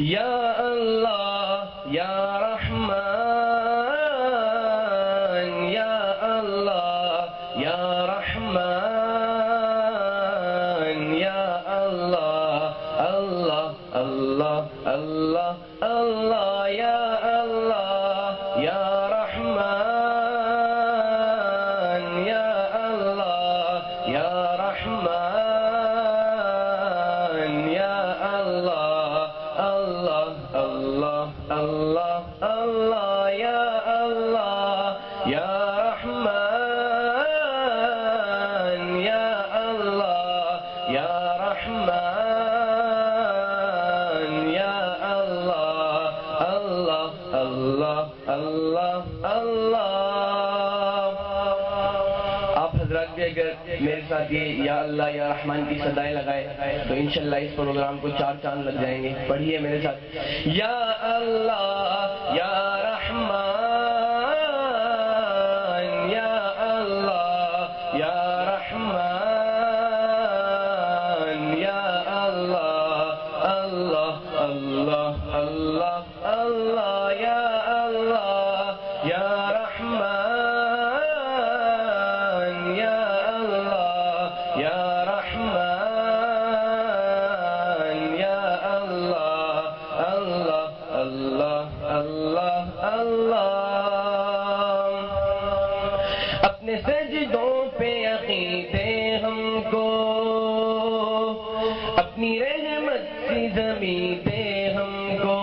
या अल्लाह या रहमान, या अल्लाह या रहमान, या अल्लाह अल्लाह अल्लाह अल्लाह अल्लाह, या अल्लाह या रहमान, या अल्लाह या रहमान, या अल्लाह अल्लाह अल्लाह अल्लाह अल्लाह, या अल्लाह या रहमान, या अल्लाह या रहमान, या अल्लाह अल्लाह अल्लाह अल्लाह अल्लाह। आप हजरात भी अगर मेरे साथ ये या अल्लाह या रहमान की सदाएं लगाए तो इंशाल्लाह इस प्रोग्राम को 4 चांद लग जाएंगे। पढ़िए मेरे साथ, या अल्लाह या रहमान, या अल्लाह या रहमान, या अल्लाह अल्लाह अल्लाह अल्लाह अल्लाह, या अल्लाह या रहमान, या अल्लाह या रहमान, या अल्लाह अल्लाह अल्लाह अल्लाह अल्लाह। अपने सजदों पे अकीदे हमको, अपनी रहमत की ज़मीं दे हमको,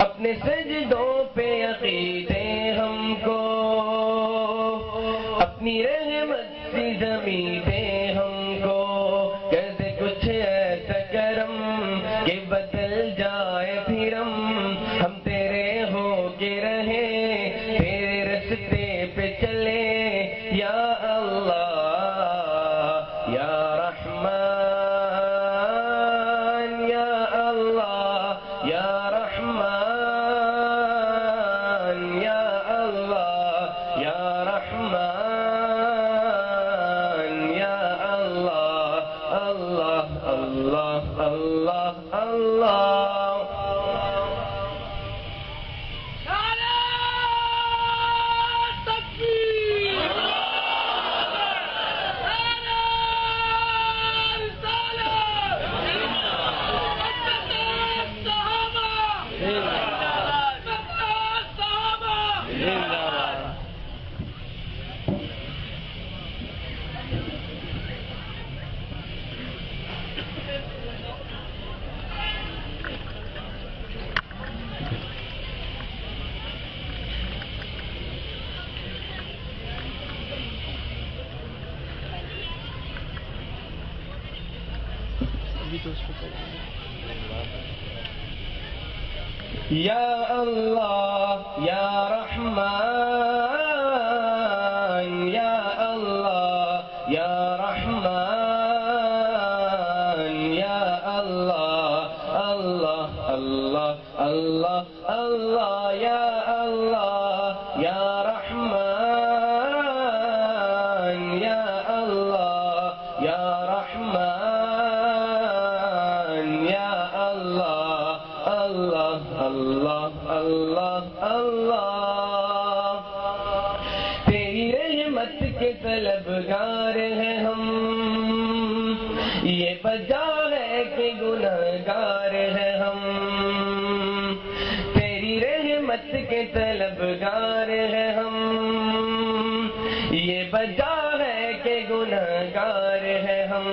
अपने सजदों पे अकीदे हमको, अपनी रहमत की ज़मीं दे हमको, कर दे कुछ ऐसा करम कि बदल जाए फिर हम तेरे हो के रहे, तेरे रास्ते पे चले, या अल्लाह या रहमान, या अल्लाह या रहमान, या अल्लाह या रहमान, या अल्लाह अल्लाह अल्लाह अल्लाह अल्लाह। या अल्लाह या रहमान, या अल्लाह या रहमान, या अल्लाह अल्लाह अल्लाह अल्लाह अल्लाह, या अल्लाह या रहमान, या अल्लाह या रहमान, या अल्लाह अल्लाह अल्लाह अल्लाह अल्लाह। तेरी रहमत के तलबगार हैं हम, ये बजा है कि गुनहगार हैं हम, तेरी रहमत के तलबगार हैं हम, ये बजा है कि गुनहगार हैं हम,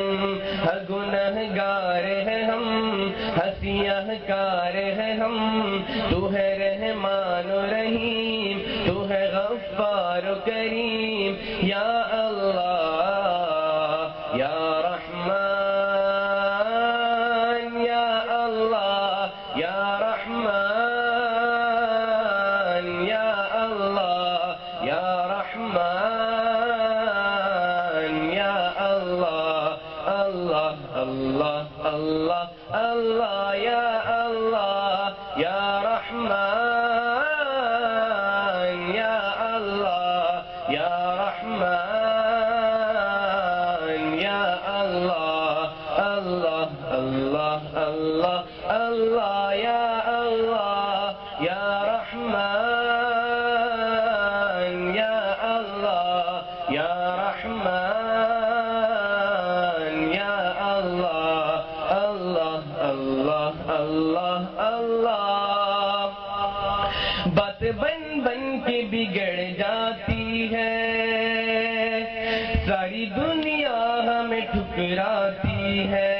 गुनहगार हैं हम, हंसियाकार है हम, तू है रहमान रहीम, तू है गफ्फार करीम, या अल्लाह या रहमान, या अल्लाह या रहमान, या अल्लाह या रहमान, या अल्लाह अल्लाह अल्लाह अल्लाह अल्लाह, या अल्लाह या रहमान, या अल्लाह या रहमान, या अल्लाह अल्लाह अल्लाह अल्लाह अल्लाह अल्लाह या अल्लाह या रहमान या अल्लाह या रहमान या अल्लाह अल्लाह अल्लाह अल्लाह अल्लाह। बात बन बन के बिगड़ जाती है, सारी दुनिया हमें ठुकराती है।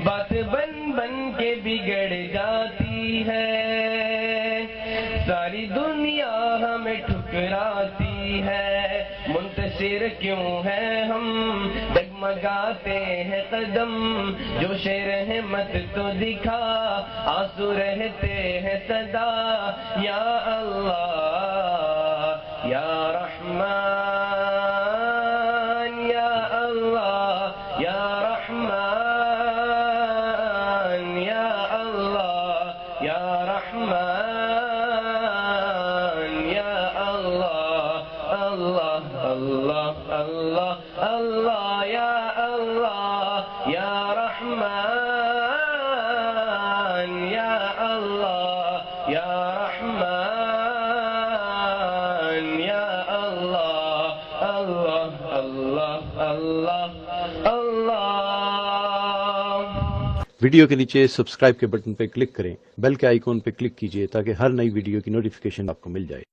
बात बन बन के बिगड़ जाती है, सारी दुनिया हमें ठुकराती है। मुंतशिर क्यों है हम डगमगाते हैं कदम, जो शेर है मत तो दिखा, आंसू रहते हैं सदा। या अल्लाह या रहमान या अल्लाह या रहमान या अल्लाह या रहमान या अल्लाह अल्लाह अल्लाह अल्लाह अल्लाह या अल्लाह या रहमान या अल्लाह या रहमान या अल्लाह अल्लाह अल्लाह अल्लाह अल्लाह। वीडियो के नीचे सब्सक्राइब के बटन पर क्लिक करें, बेल के आइकॉन पर क्लिक कीजिए ताकि हर नई वीडियो की नोटिफिकेशन आपको मिल जाए।